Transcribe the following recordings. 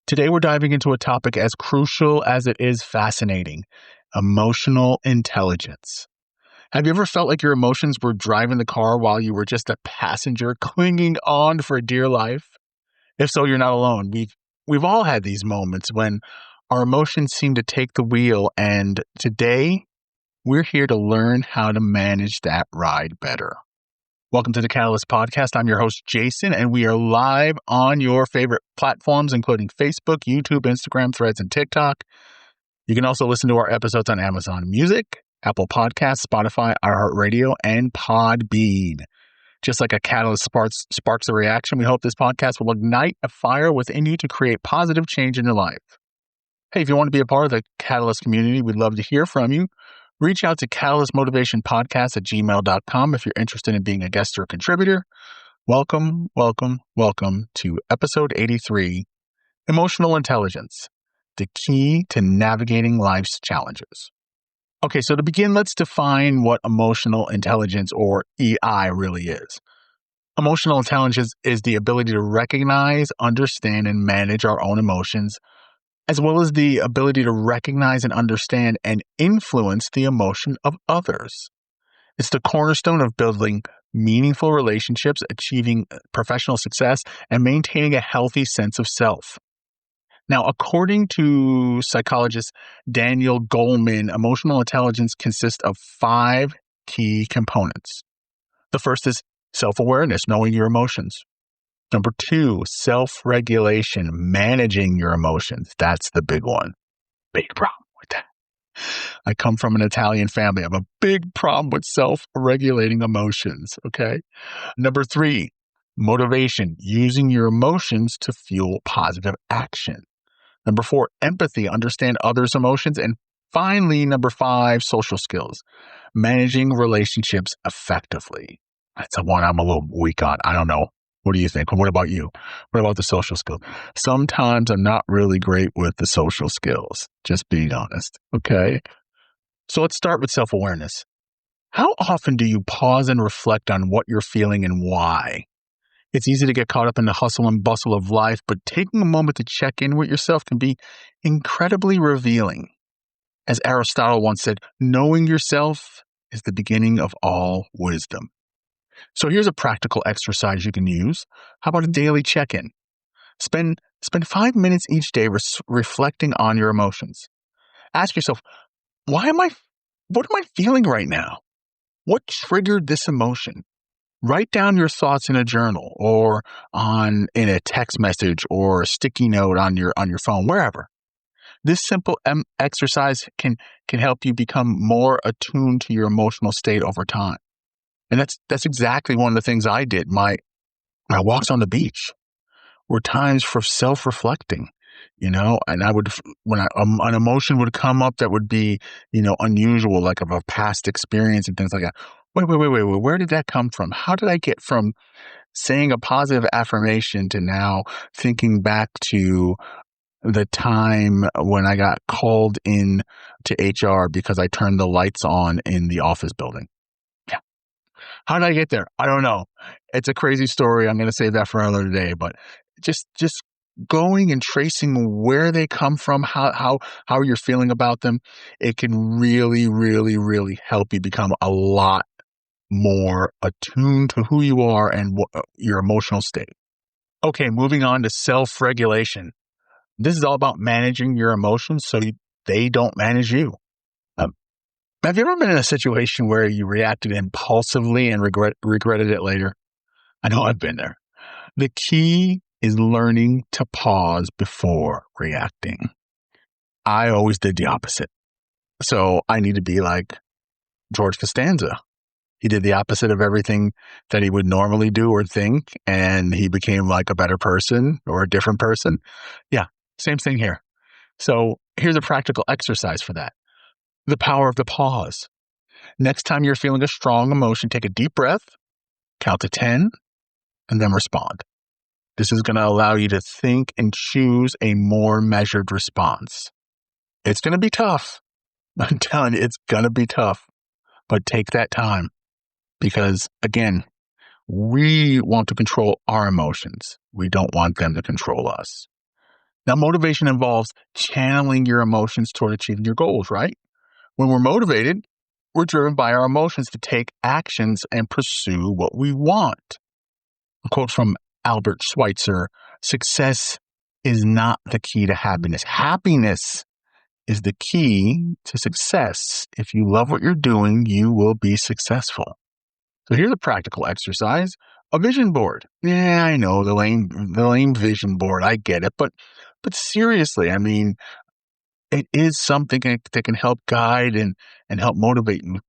Today, we're diving into a topic as crucial as it is fascinating: emotional intelligence. Have you ever felt like your emotions were driving the car while you were just a passenger clinging on for dear life? If so, you're not alone. We've all had these moments when our emotions seem to take the wheel, and today we're here to learn how to manage that ride better. Welcome to the Catalyst Podcast. I'm your host, Jason, and we are live on your favorite platforms, including Facebook, YouTube, Instagram, Threads, and TikTok. You can also listen to our episodes on Amazon Music, Apple Podcasts, Spotify, iHeartRadio, and Podbean. Just like a catalyst sparks a reaction, we hope this podcast will ignite a fire within you to create positive change in your life. Hey, if you want to be a part of the Catalyst community, we'd love to hear from you. Reach out to catalystmotivationpodcast@gmail.com if you're interested in being a guest or a contributor. Welcome to episode 83, Emotional Intelligence, the key to navigating life's challenges. Okay, so to begin, let's define what emotional intelligence, or EI, really is. Emotional intelligence is the ability to recognize, understand, and manage our own emotions, as well as the ability to recognize and understand and influence the emotion of others. It's the cornerstone of building meaningful relationships, achieving professional success, and maintaining a healthy sense of self. Now, according to psychologist Daniel Goleman, emotional intelligence consists of 5 key components. The first is self-awareness, knowing your emotions. Number 2, self-regulation, managing your emotions. That's the big one. Big problem with that. I come from an Italian family. I have a big problem with self-regulating emotions, okay? Number 3, motivation, using your emotions to fuel positive action. Number 4, empathy, understand others' emotions. And finally, number 5, social skills, managing relationships effectively. That's the one I'm a little weak on. I don't know. What do you think? What about you? What about the social skills? Sometimes I'm not really great with the social skills, just being honest. Okay. So let's start with self-awareness. How often do you pause and reflect on what you're feeling and why? It's easy to get caught up in the hustle and bustle of life, but taking a moment to check in with yourself can be incredibly revealing. As Aristotle once said, knowing yourself is the beginning of all wisdom. So here's a practical exercise you can use. How about a daily check-in? Spend 5 minutes each day reflecting on your emotions. Ask yourself, what am I feeling right now? What triggered this emotion? Write down your thoughts in a journal or in a text message or a sticky note on your phone, wherever. This simple exercise can help you become more attuned to your emotional state over time. And that's exactly one of the things I did. My walks on the beach were times for self-reflecting, and I would, when an emotion would come up that would be, unusual, like of a past experience and things like that. Wait, where did that come from? How did I get from saying a positive affirmation to now thinking back to the time when I got called in to HR because I turned the lights on in the office building? How did I get there? I don't know. It's a crazy story. I'm going to save that for another day. But just going and tracing where they come from, how you're feeling about them, it can really, really, really help you become a lot more attuned to who you are and your emotional state. Okay, moving on to self-regulation. This is all about managing your emotions so they don't manage you. Have you ever been in a situation where you reacted impulsively and regretted it later? I know I've been there. The key is learning to pause before reacting. I always did the opposite. So I need to be like George Costanza. He did the opposite of everything that he would normally do or think, and he became like a better person or a different person. Yeah, same thing here. So here's a practical exercise for that. The power of the pause. Next time you're feeling a strong emotion, take a deep breath, count to 10, and then respond. This is going to allow you to think and choose a more measured response. It's going to be tough. I'm telling you, it's going to be tough. But take that time because, again, we want to control our emotions. We don't want them to control us. Now, motivation involves channeling your emotions toward achieving your goals, right? When we're motivated, we're driven by our emotions to take actions and pursue what we want. A quote from Albert Schweitzer: success is not the key to happiness. Happiness is the key to success. If you love what you're doing, you will be successful. So here's a practical exercise: a vision board. Yeah, I know, the lame vision board. I get it, but seriously, I mean, it is something that can help guide and help motivate you.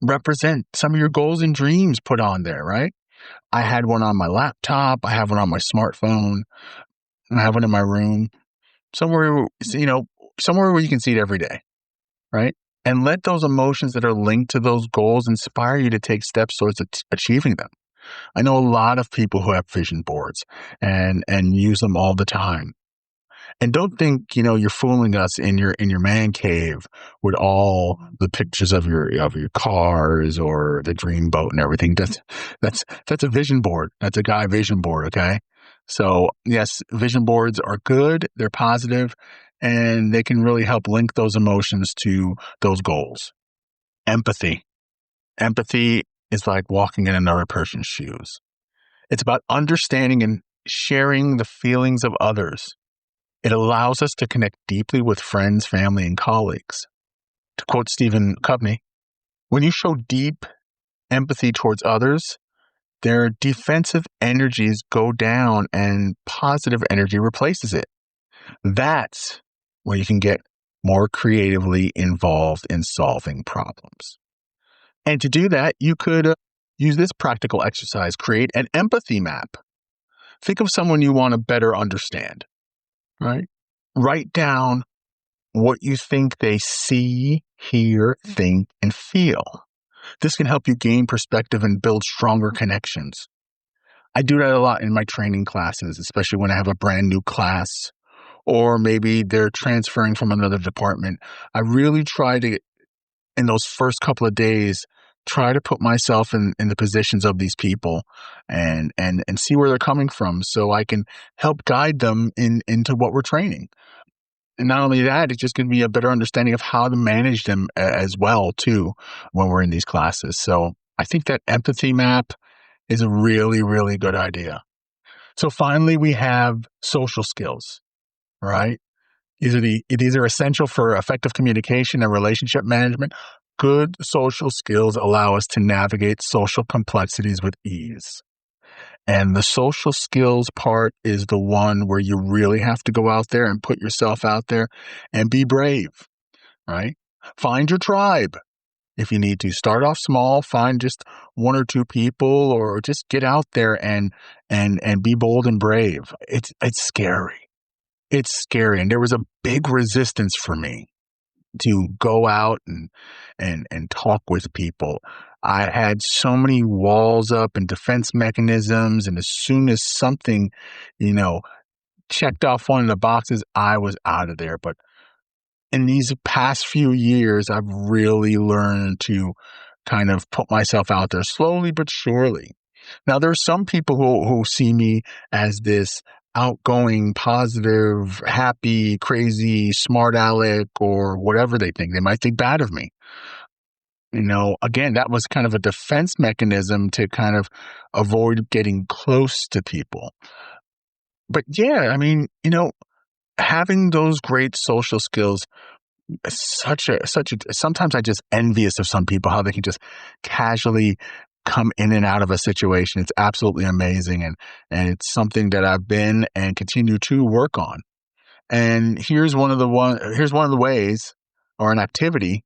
Represent some of your goals and dreams put on there, right? I had one on my laptop. I have one on my smartphone. I have one in my room. Somewhere, somewhere where you can see it every day, right? And let those emotions that are linked to those goals inspire you to take steps towards achieving them. I know a lot of people who have vision boards and use them all the time. And don't think, you're fooling us in your man cave with all the pictures of your cars or the dream boat and everything. That's a vision board. That's a guy vision board, okay? So, yes, vision boards are good, they're positive, and they can really help link those emotions to those goals. Empathy. Empathy is like walking in another person's shoes. It's about understanding and sharing the feelings of others. It allows us to connect deeply with friends, family, and colleagues. To quote Stephen Covey, when you show deep empathy towards others, their defensive energies go down and positive energy replaces it. That's where you can get more creatively involved in solving problems. And to do that, you could use this practical exercise: create an empathy map. Think of someone you want to better understand, right? Write down what you think they see, hear, think, and feel. This can help you gain perspective and build stronger connections. I do that a lot in my training classes, especially when I have a brand new class, or maybe they're transferring from another department. I really try to, in those first couple of days, try to put myself in the positions of these people and see where they're coming from so I can help guide them into what we're training. And not only that, it's just going to be a better understanding of how to manage them as well, too, when we're in these classes. So I think that empathy map is a really, really good idea. So finally, we have social skills, right? These are essential for effective communication and relationship management. Good social skills allow us to navigate social complexities with ease. And the social skills part is the one where you really have to go out there and put yourself out there and be brave, right? Find your tribe. If you need to, start off small, find just one or two people, or just get out there and be bold and brave. It's scary. It's scary. And there was a big resistance for me to go out and talk with people. I had so many walls up and defense mechanisms, and as soon as something, you know, checked off one of the boxes, I was out of there. But in these past few years, I've really learned to kind of put myself out there slowly but surely. Now, there are some people who see me as this outgoing, positive, happy, crazy, smart aleck, or whatever they think. They might think bad of me. Again, that was kind of a defense mechanism to kind of avoid getting close to people. But yeah, I mean, having those great social skills is sometimes I just envious of some people, how they can just casually come in and out of a situation. It's absolutely amazing. And it's something that I've been and continue to work on. And here's one of the ways, or an activity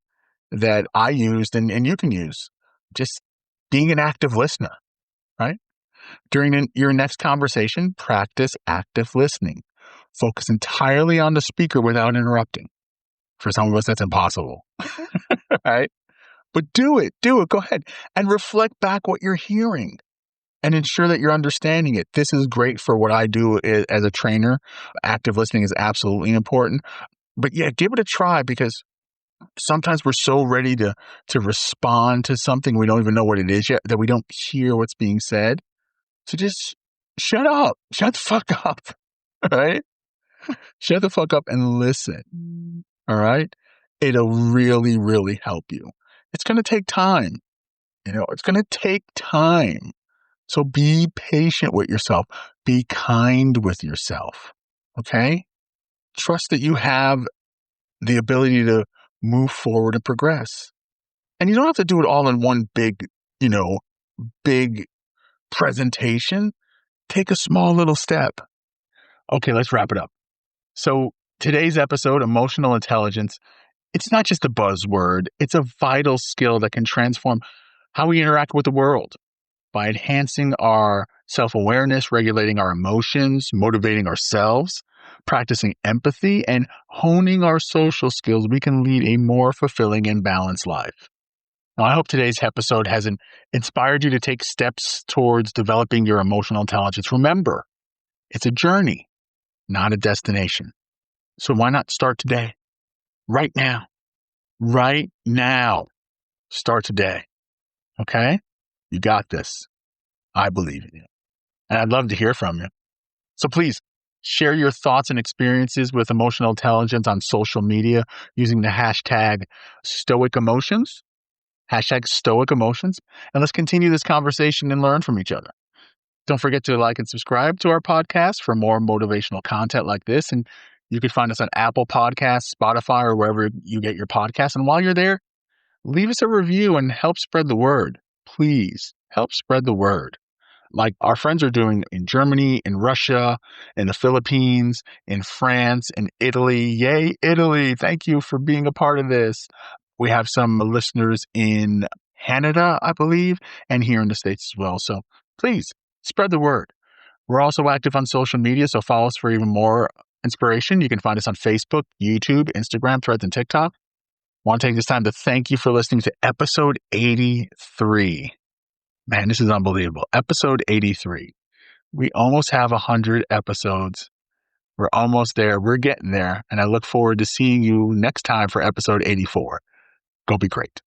that I used and you can use: just being an active listener, right? During your next conversation, practice active listening. Focus entirely on the speaker without interrupting. For some of us, that's impossible, right? But do it. Go ahead and reflect back what you're hearing and ensure that you're understanding it. This is great for what I do as a trainer. Active listening is absolutely important. But yeah, give it a try, because sometimes we're so ready to respond to something we don't even know what it is yet, that we don't hear what's being said. So just shut up. Shut the fuck up. Right? Shut the fuck up and listen. All right? It'll really, really help you. It's going to take time. It's going to take time. So be patient with yourself. Be kind with yourself. Okay? Trust that you have the ability to move forward and progress. And you don't have to do it all in one big presentation. Take a small little step. Okay, let's wrap it up. So today's episode, emotional intelligence, it's not just a buzzword. It's a vital skill that can transform how we interact with the world by enhancing our self-awareness, regulating our emotions, motivating ourselves, practicing empathy, and honing our social skills. We can lead a more fulfilling and balanced life. Now, I hope today's episode has inspired you to take steps towards developing your emotional intelligence. Remember, it's a journey, not a destination. So why not start today? Right now. Right now. Start today. Okay? You got this. I believe in you. And I'd love to hear from you. So please share your thoughts and experiences with emotional intelligence on social media using the hashtag Stoic Emotions. Hashtag Stoic Emotions. And let's continue this conversation and learn from each other. Don't forget to like and subscribe to our podcast for more motivational content like this. And you can find us on Apple Podcasts, Spotify, or wherever you get your podcasts. And while you're there, leave us a review and help spread the word. Please help spread the word. Like our friends are doing in Germany, in Russia, in the Philippines, in France, in Italy. Yay, Italy. Thank you for being a part of this. We have some listeners in Canada, I believe, and here in the States as well. So please spread the word. We're also active on social media, so follow us for even more inspiration. You can find us on Facebook, YouTube, Instagram, Threads, and TikTok. I want to take this time to thank you for listening to episode 83. Man, this is unbelievable. Episode 83. We almost have 100 episodes. We're almost there. We're getting there. And I look forward to seeing you next time for episode 84. Go be great.